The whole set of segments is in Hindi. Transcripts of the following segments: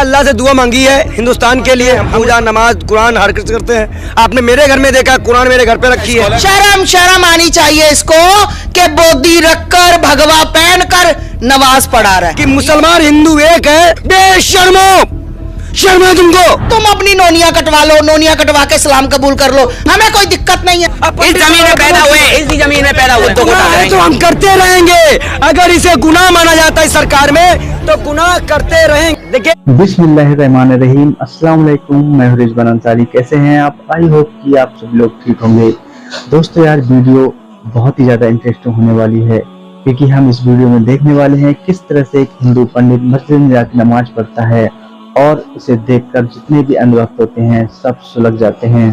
अल्लाह से दुआ मांगी है हिंदुस्तान के लिए। हम पूजा नमाज कुरान हर कुछ करते हैं। आपने मेरे घर में देखा, कुरान मेरे घर पे रखी है। शर्म आनी चाहिए इसको कि बोदी रखकर भगवा पहन कर नमाज पढ़ा रहा है कि मुसलमान हिंदू एक है। बेशर्मो, शर्म है तुमको? तुम अपनी नोनिया कटवा लो, नोनिया कटवा के इस्लाम कबूल कर लो, हमें कोई दिक्कत नहीं है। इस जमीन में पैदा हुए, इसी जमीन में पैदा हुए तो हम करते रहेंगे। अगर इसे गुनाह माना जाता है सरकार में तो गुनाह करते रहेंगे। देखिए, बिस्मिल्लाहिर्रहमानिर्रहीम, अस्सलाम वालेकुम, मैं रिजवान अंसारी। कैसे हैं आप? आई होप कि आप सब लोग ठीक होंगे। दोस्तों यार, वीडियो बहुत ही ज्यादा इंटरेस्टिंग होने वाली है क्योंकि हम इस वीडियो में देखने वाले हैं किस तरह से एक हिंदू पंडित मस्जिद में जाकर नमाज पढ़ता है और इसे देखकर जितने भी अंधभक्त होते हैं सब सुलग जाते हैं।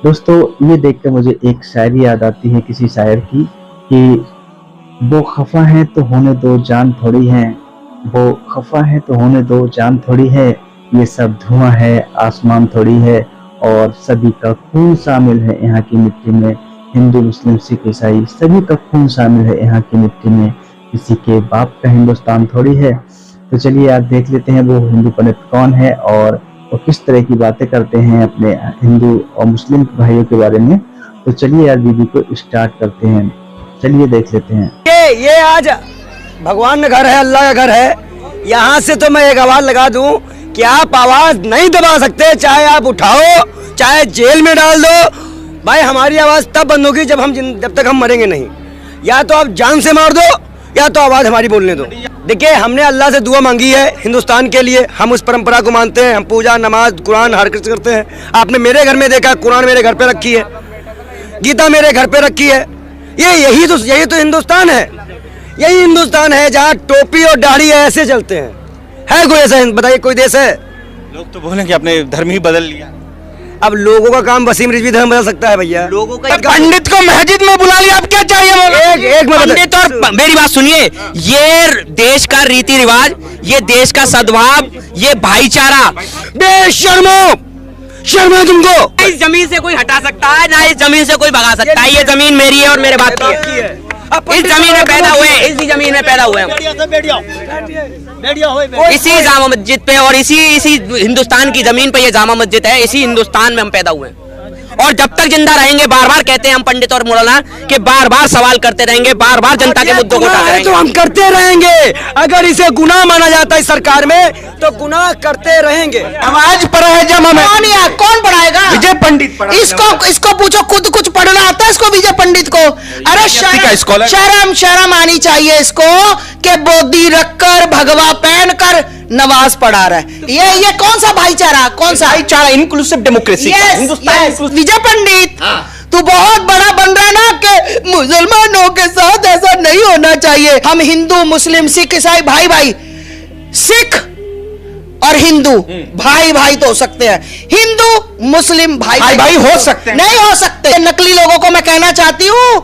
दोस्तों, ये देखकर मुझे एक शायरी याद आती है किसी शायर की कि वो खफा है तो होने दो जान थोड़ी है, वो खफा है तो होने दो जान थोड़ी है, ये सब धुआं है आसमान थोड़ी है, और सभी का खून शामिल है यहाँ की मिट्टी में। हिंदू मुस्लिम सिख ईसाई सभी का खून शामिल है यहाँ की मिट्टी में, किसी के बाप का हिंदुस्तान थोड़ी है। तो चलिए आप देख लेते हैं वो हिंदू पंडित कौन है और वो किस तरह की बातें करते हैं अपने हिंदू और मुस्लिम भाइयों के बारे में। तो चलिए यार वीडियो को स्टार्ट करते हैं, चलिए देख लेते हैं। ये आज भगवान का घर है, अल्लाह का घर है। यहाँ से तो मैं एक आवाज लगा दूं कि आप आवाज नहीं दबा सकते, चाहे आप उठाओ चाहे जेल में डाल दो। भाई हमारी आवाज तब बंद होगी जब तक हम मरेंगे नहीं। या तो आप जान से मार दो या तो आवाज हमारी बोलने दो। देखिए, हमने अल्लाह से दुआ मांगी है हिंदुस्तान के लिए। हम उस परंपरा को मानते हैं। हम पूजा नमाज कुरान हर कुछ करते हैं। आपने मेरे घर में देखा, कुरान मेरे घर पे रखी है, गीता मेरे घर पे रखी है। यही तो हिंदुस्तान है। यही हिंदुस्तान है जहाँ टोपी और दाढ़ी ऐसे चलते हैं। है कोई ऐसा? बताइए कोई देश है? लोग तो बोलेंगे आपने धर्म ही बदल लिया। अब लोगों का काम वसीम रिजवी धर्म बदल सकता है भैया। लोगों का पंडित को मस्जिद में बुला लिया, अब क्या चाहिए? एक पंडित, और मेरी बात सुनिए, ये देश का रीति रिवाज, ये देश का सद्भाव, ये भाईचारा। बेशर्मो, शर्म है तुमको? इस जमीन से कोई हटा सकता है ना इस जमीन से कोई भगा सकता है। ये जमीन मेरी है और मेरे बाप की है। इस जमीन में पैदा हुए, इसी जमीन में पैदा हुए हम, इसी जामा मस्जिद पे और इसी हिंदुस्तान की जमीन पे ये जामा मस्जिद है। इसी हिंदुस्तान में हम पैदा हुए हैं और जब तक जिंदा रहेंगे, बार बार कहते हैं हम पंडित और मौलाना कि बार बार सवाल करते रहेंगे, बार बार जनता के मुद्दों को उठाते रहेंगे। तो हम करते रहेंगे। अगर इसे गुनाह माना जाता है सरकार में तो गुनाह करते रहेंगे। आवाज पर है जब हमें कौन पढ़ाएगा? विजय पंडित इसको पूछो, खुद कुछ पढ़ना आता है इसको? विजय पंडित को? अरे शर्म आनी चाहिए इसको कि बोदी रखकर भगवा पहन कर नमाज पढ़ा रहा है। ये कौन सा भाईचारा? कौन सा भाईचारा? Inclusive democracy. विजय पंडित, तू बहुत बड़ा बन रहा है ना कि मुसलमानों के साथ ऐसा नहीं होना चाहिए। हम हिंदू मुस्लिम सिख ईसाई भाई भाई, सिख और हिंदू भाई भाई तो हो सकते हैं, हिंदू मुस्लिम भाई भाई हो सकते हैं, नहीं हो सकते। नकली लोगों को मैं कहना चाहती हूँ,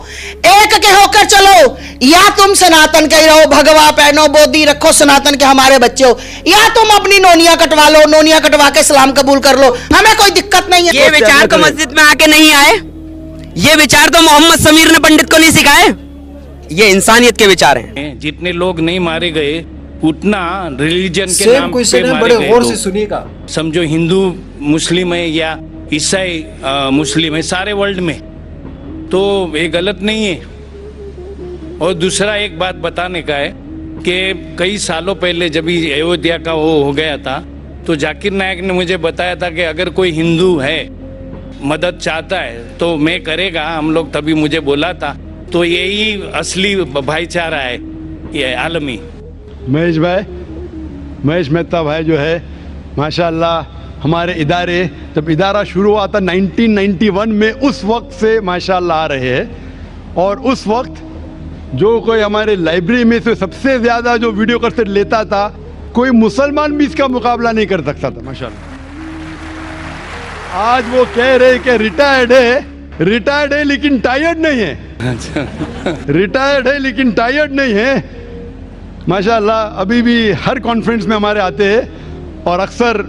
एक के होकर चलो। या तुम सनातन के रहो, भगवा पहनो, बोदी रखो, सनातन के हमारे बच्चे हो, या तुम अपनी नोनिया कटवा लो, नोनिया कटवा के इस्लाम कबूल कर लो, हमें कोई दिक्कत नहीं है। ये विचार तो मस्जिद में आके नहीं आए, ये विचार तो मोहम्मद समीर ने पंडित को नहीं सिखाए। ये इंसानियत के विचार हैं। जितने लोग नहीं मारे गए उतना रिलीजन के नाम पे मारे बड़े गए गौर लोग। से सुनिएगा। समझो हिंदू मुस्लिम है या ईसाई मुस्लिम है सारे वर्ल्ड में, तो ये गलत नहीं है। और दूसरा एक बात बताने का है कि कई सालों पहले जब अयोध्या का वो हो गया था तो जाकिर नायक ने मुझे बताया था कि अगर कोई हिंदू है मदद चाहता है तो मैं करेगा हम लोग, तभी मुझे बोला था। तो यही असली भाईचारा है ये आलमी। महेश मेहता भाई जो है माशाल्लाह, हमारे इदारे जब इदारा शुरू हुआ था 1991 में, उस वक्त से माशाल्लाह आ रहे हैं। और उस वक्त जो कोई हमारे लाइब्रेरी में से सबसे ज़्यादा जो वीडियो कैसेट लेता था, कोई मुसलमान भी इसका मुकाबला नहीं कर सकता था माशाल्लाह। आज वो कह रहे कि रिटायर्ड है लेकिन टायर्ड नहीं है। रिटायर्ड है लेकिन टायर्ड नहीं है माशाल्लाह। अभी भी हर कॉन्फ्रेंस में हमारे आते हैं और अक्सर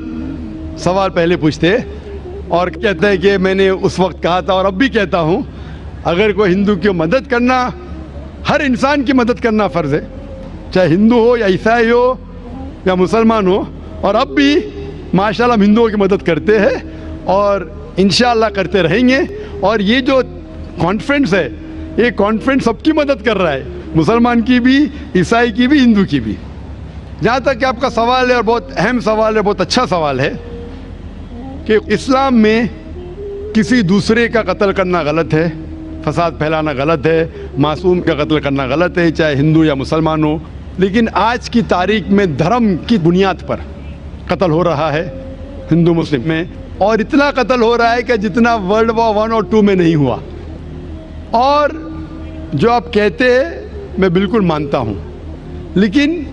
सवाल पहले पूछते हैं और कहते हैं कि मैंने उस वक्त कहा था और अब भी कहता हूँ, अगर कोई हिंदू की मदद करना, हर इंसान की मदद करना फ़र्ज़ है, चाहे हिंदू हो या ईसाई हो या मुसलमान हो। और अब भी माशाल्लाह हम हिंदुओं की मदद करते हैं और इंशाअल्लाह करते रहेंगे। और ये जो कॉन्फ्रेंस है, ये कॉन्फ्रेंस सबकी मदद कर रहा है, मुसलमान की भी, ईसाई की भी, हिंदू की भी। जहाँ तक कि आपका सवाल है, और बहुत अहम सवाल है, बहुत अच्छा सवाल है कि इस्लाम में किसी दूसरे का कत्ल करना गलत है, फसाद फैलाना गलत है, मासूम का कत्ल करना गलत है, चाहे हिंदू या मुसलमान हो। लेकिन आज की तारीख में धर्म की बुनियाद पर कत्ल हो रहा है हिंदू मुस्लिम में, और इतना कत्ल हो रहा है कि जितना वर्ल्ड वॉर 1 और 2 में नहीं हुआ। और जो आप कहते हैं मैं बिल्कुल मानता हूँ, लेकिन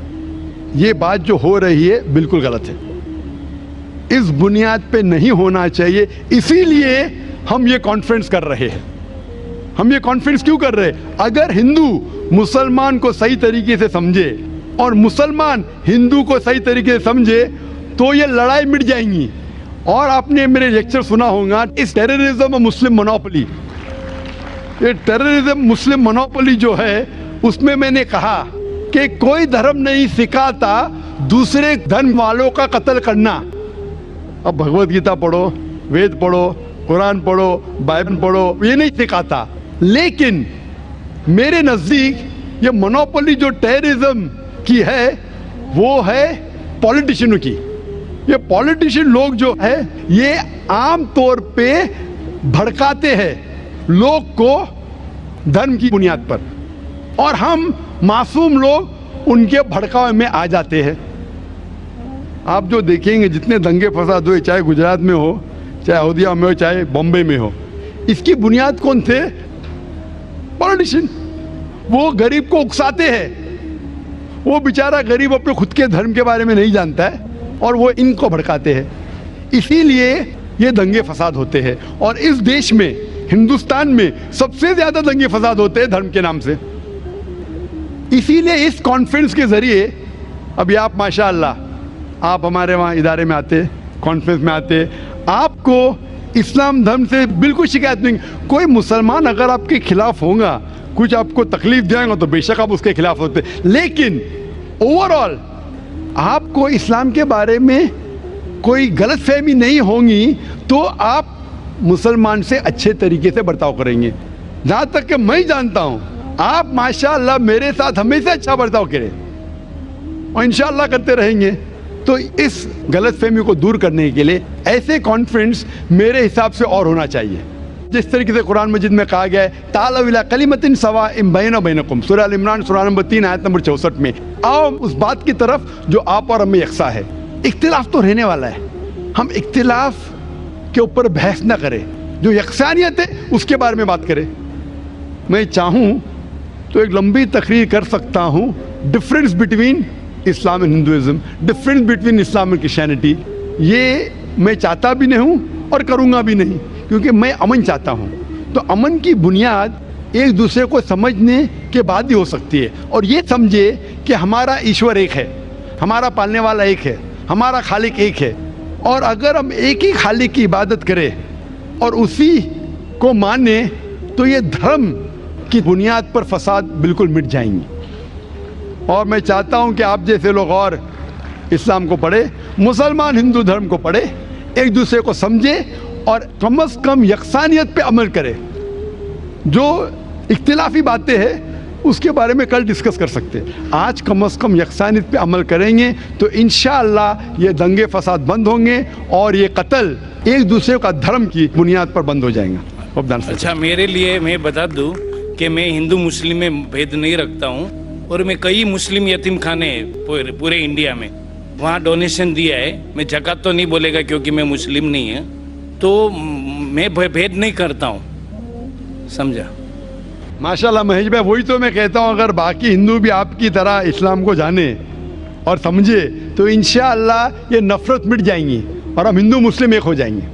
ये बात जो हो रही है बिल्कुल गलत है, इस बुनियाद पे नहीं होना चाहिए। इसीलिए हम ये कॉन्फ्रेंस कर रहे हैं। हम ये कॉन्फ्रेंस क्यों कर रहे हैं? अगर हिंदू मुसलमान को सही तरीके से समझे और मुसलमान हिंदू को सही तरीके से समझे तो ये लड़ाई मिट जाएंगी। और आपने मेरे लेक्चर सुना होगा, इस टेररिज्म मुस्लिम मोनोपोली, ये टेररिज्म मुस्लिम मोनोपोली जो है, उसमें मैंने कहा कि कोई धर्म नहीं सिखाता दूसरे धर्म वालों का कत्ल करना। अब भगवत गीता पढ़ो, वेद पढ़ो, कुरान पढ़ो, बाइबल पढ़ो, ये नहीं सिखाता। लेकिन मेरे नज़दीक ये मोनोपोली जो टेररिज्म की है वो है पॉलिटिशियनों की। ये पॉलिटिशियन लोग जो है ये आम तौर पे भड़काते हैं लोग को धर्म की बुनियाद पर, और हम मासूम लोग उनके भड़कावे में आ जाते हैं। आप जो देखेंगे जितने दंगे फसाद हुए, चाहे गुजरात में हो, चाहे अयोध्या में हो, चाहे बॉम्बे में हो, इसकी बुनियाद कौन थे? पॉलिटिशियन। वो गरीब को उकसाते हैं। वो बेचारा गरीब अपने खुद के धर्म के बारे में नहीं जानता है और वो इनको भड़काते हैं। इसीलिए ये दंगे फसाद होते हैं। और इस देश में, हिंदुस्तान में सबसे ज्यादा दंगे फसाद होते हैं धर्म के नाम से। इसीलिए इस कॉन्फ्रेंस के जरिए, अभी आप माशाअल्लाह आप हमारे वहाँ इदारे में आते, कॉन्फ्रेंस में आते, आपको इस्लाम धर्म से बिल्कुल शिकायत नहीं। कोई मुसलमान अगर आपके खिलाफ होगा, कुछ आपको तकलीफ देगा तो बेशक आप उसके खिलाफ होते, लेकिन ओवरऑल आपको इस्लाम के बारे में कोई गलतफहमी नहीं होगी तो आप मुसलमान से अच्छे तरीके से बर्ताव करेंगे। जहाँ तक कि मैं जानता हूँ, आप माशाअल्लाह मेरे साथ हमेशा अच्छा बर्ताव करें और इंशाअल्लाह करते रहेंगे। तो इस गलतफहमी को दूर करने के लिए ऐसे कॉन्फ्रेंस मेरे हिसाब से और होना चाहिए। जिस तरीके से कुरान मजीद में कहा गया है, तालव इला कलिमतिन सवाइम बैना बैनकुम, सूरह अल इमरान सूरह नंबर 3 आयत नंबर 64 में, आओ उस बात की तरफ जो आप और हमें यकसा है। इख्तिलाफ तो रहने वाला है, हम इख्तिलाफ के ऊपर बहस ना करें, जो यकसानियत है उसके बारे में बात करें। मैं चाहूँ तो एक लंबी तकरीर कर सकता हूँ, difference between Islam and Hinduism, difference between Islam and Christianity. ये मैं चाहता भी नहीं हूँ और करूँगा भी नहीं, क्योंकि मैं अमन चाहता हूँ। तो अमन की बुनियाद एक दूसरे को समझने के बाद ही हो सकती है, और ये समझे कि हमारा ईश्वर एक है, हमारा पालने वाला एक है, हमारा खालिक एक है। और अगर हम एक ही खालिक की इबादत करें और उसी को माने तो ये धर्म की बुनियाद पर फसाद बिल्कुल मिट जाएंगे। और मैं चाहता हूँ कि आप जैसे लोग और इस्लाम को पढ़े, मुसलमान हिंदू धर्म को पढ़े, एक दूसरे को समझे और कम से कम यकसानियत पे अमल करें। जो इख्तिलाफी बातें हैं उसके बारे में कल डिस्कस कर सकते हैं, आज कम से कम यकसानियत पे अमल करेंगे तो इंशाअल्लाह ये दंगे फसाद बंद होंगे और ये कत्ल एक दूसरे का धर्म की बुनियाद पर बंद हो जाएगा। अच्छा, मेरे लिए मैं बता दूं कि मैं हिंदू मुस्लिम में भेद नहीं रखता हूँ, और मैं कई मुस्लिम यतीम खाने पूरे इंडिया में वहाँ डोनेशन दिया है। मैं ज़कात तो नहीं बोलेगा क्योंकि मैं मुस्लिम नहीं है, तो मैं भेद नहीं करता हूँ, समझा? माशाल्लाह महेश भाई, वही तो मैं कहता हूँ, अगर बाकी हिंदू भी आपकी तरह इस्लाम को जाने और समझे तो इंशाअल्लाह ये नफरत मिट जाएंगी और हम हिंदू मुस्लिम एक हो जाएंगे।